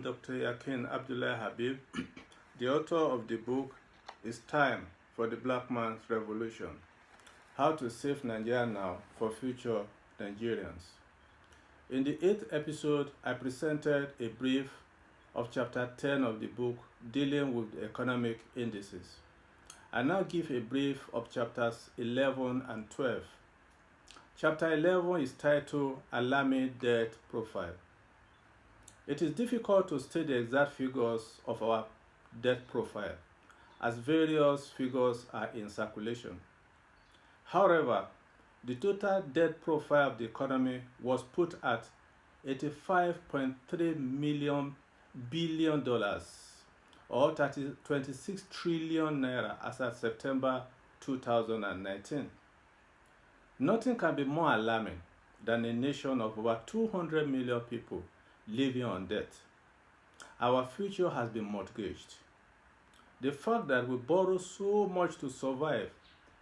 Dr. Yakin Abdullah Habeeb, the author of the book It's Time for the Black Man's Revolution: How to Save Nigeria Now for Future Nigerians. In the 8th episode, I presented a brief of chapter 10 of the book dealing with economic indices. I now give a brief of chapters 11 and 12. Chapter 11 is titled Alarming Debt Profile. It is difficult to state the exact figures of our debt profile, as various figures are in circulation. However, the total debt profile of the economy was put at $85.3 billion, or 26 trillion naira as of September 2019. Nothing can be more alarming than a nation of over 200 million people living on debt. Our future has been mortgaged. The fact that we borrow so much to survive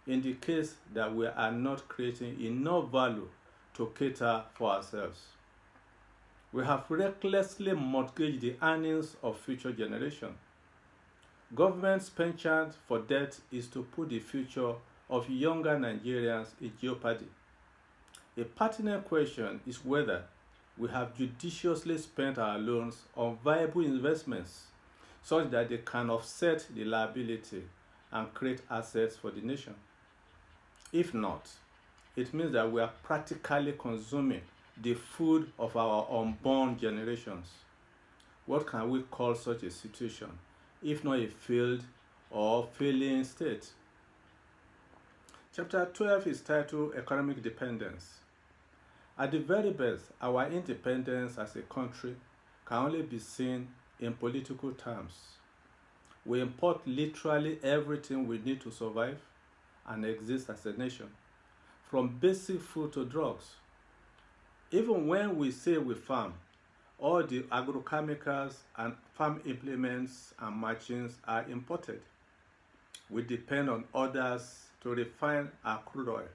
indicates that we are not creating enough value to cater for ourselves. We have recklessly mortgaged the earnings of future generations. Government's penchant for debt is to put the future of younger Nigerians in jeopardy. A pertinent question is whether we have judiciously spent our loans on viable investments such that they can offset the liability and create assets for the nation. If not, it means that we are practically consuming the food of our unborn generations. What can we call such a situation, if not a failed or failing state? Chapter 12 is titled Economic Dependence. At the very best, our independence as a country can only be seen in political terms. We import literally everything we need to survive and exist as a nation, from basic food to drugs. Even when we say we farm, all the agrochemicals and farm implements and machines are imported. We depend on others to refine our crude oil.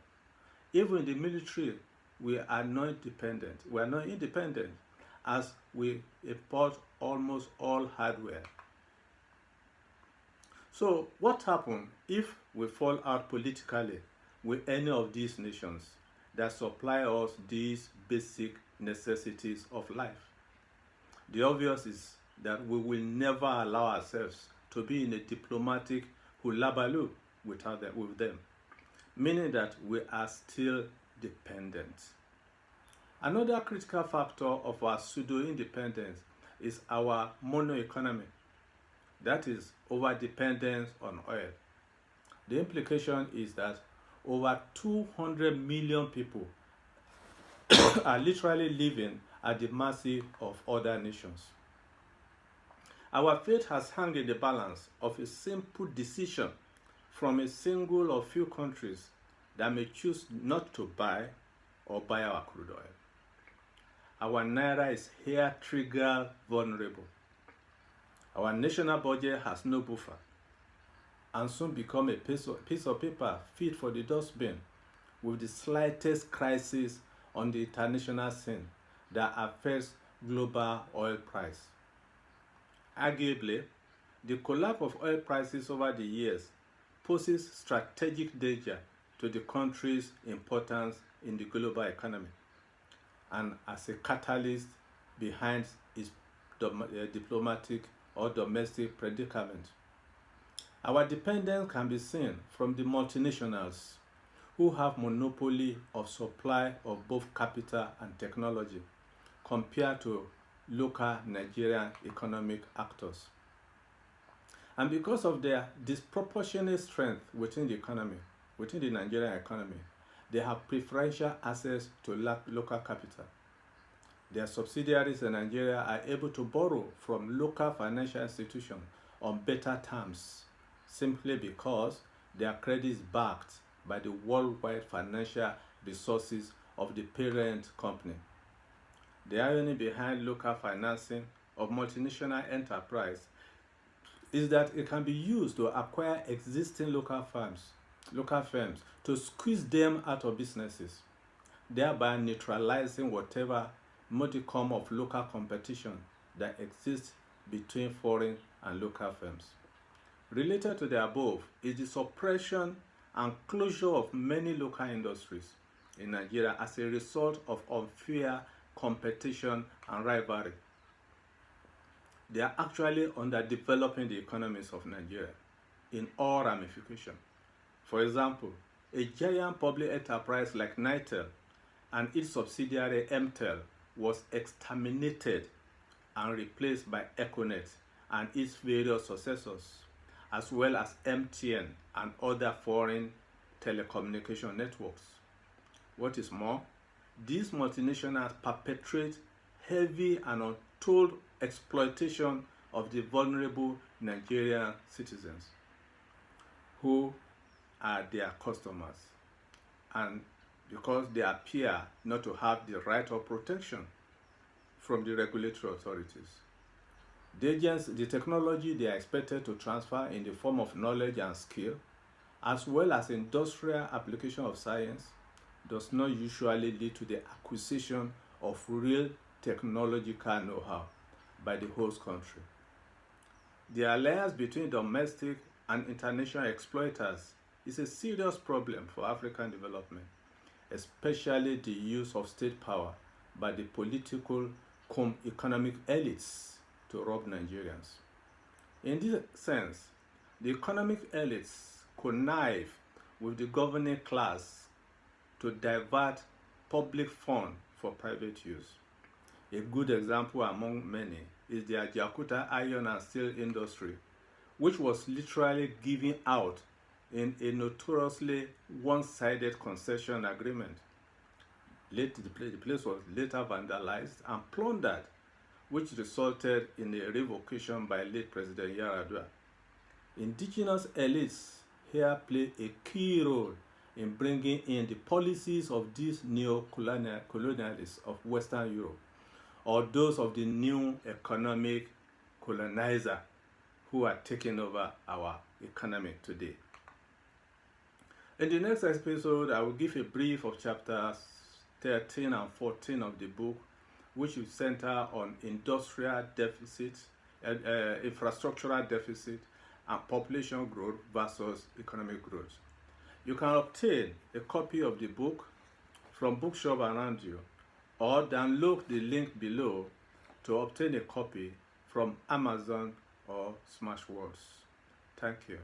Even in the military, we are not independent as we import almost all hardware. So what happens if we fall out politically with any of these nations that supply us these basic necessities of life? The obvious is that we will never allow ourselves to be in a diplomatic hullabaloo with them, meaning that we are still dependent. Another critical factor of our pseudo-independence is our mono-economy, that is, over-dependence on oil. The implication is that over 200 million people are literally living at the mercy of other nations. Our fate has hung in the balance of a simple decision from a single or few countries that may choose not to buy or buy our crude oil. Our naira is here trigger vulnerable. Our national budget has no buffer and soon become a piece of paper fit for the dustbin with the slightest crisis on the international scene that affects global oil price. Arguably, the collapse of oil prices over the years poses strategic danger to the country's importance in the global economy and as a catalyst behind its diplomatic or domestic predicament. Our dependence can be seen from the multinationals who have monopoly of supply of both capital and technology compared to local Nigerian economic actors. And because of their disproportionate strength within the Nigerian economy, they have preferential access to local capital. Their subsidiaries in Nigeria are able to borrow from local financial institutions on better terms simply because their credit is backed by the worldwide financial resources of the parent company. The irony behind local financing of multinational enterprise is that it can be used to acquire existing local firms to squeeze them out of businesses, thereby neutralizing whatever modicum of local competition that exist between foreign and local firms. Related to the above is the suppression and closure of many local industries in Nigeria as a result of unfair competition and rivalry. They are actually underdeveloping the economies of Nigeria in all ramifications. For example, a giant public enterprise like Nitel and its subsidiary MTEL was exterminated and replaced by Econet and its various successors, as well as MTN and other foreign telecommunication networks. What is more, these multinationals perpetrate heavy and untold exploitation of the vulnerable Nigerian citizens who are their customers, and because they appear not to have the right of protection from the regulatory authorities. The technology they are expected to transfer in the form of knowledge and skill, as well as industrial application of science, does not usually lead to the acquisition of real technological know-how by the host country. The alliance between domestic and international exploiters is a serious problem for African development, especially the use of state power by the political economic elites to rob Nigerians. In this sense, the economic elites connive with the governing class to divert public funds for private use. A good example among many is the Yakuta iron and steel industry, which was literally given out in a notoriously one-sided concession agreement. The place was later vandalized and plundered, which resulted in a revocation by late President Yar'Adua. Indigenous elites here play a key role in bringing in the policies of these neo-colonialists of Western Europe, or those of the new economic colonizer who are taking over our economy today. In the next episode, I will give a brief of chapters 13 and 14 of the book, which will center on industrial deficit, infrastructural deficit, and population growth versus economic growth. You can obtain a copy of the book from bookshop around you, or download the link below to obtain a copy from Amazon or Smashwords. Thank you.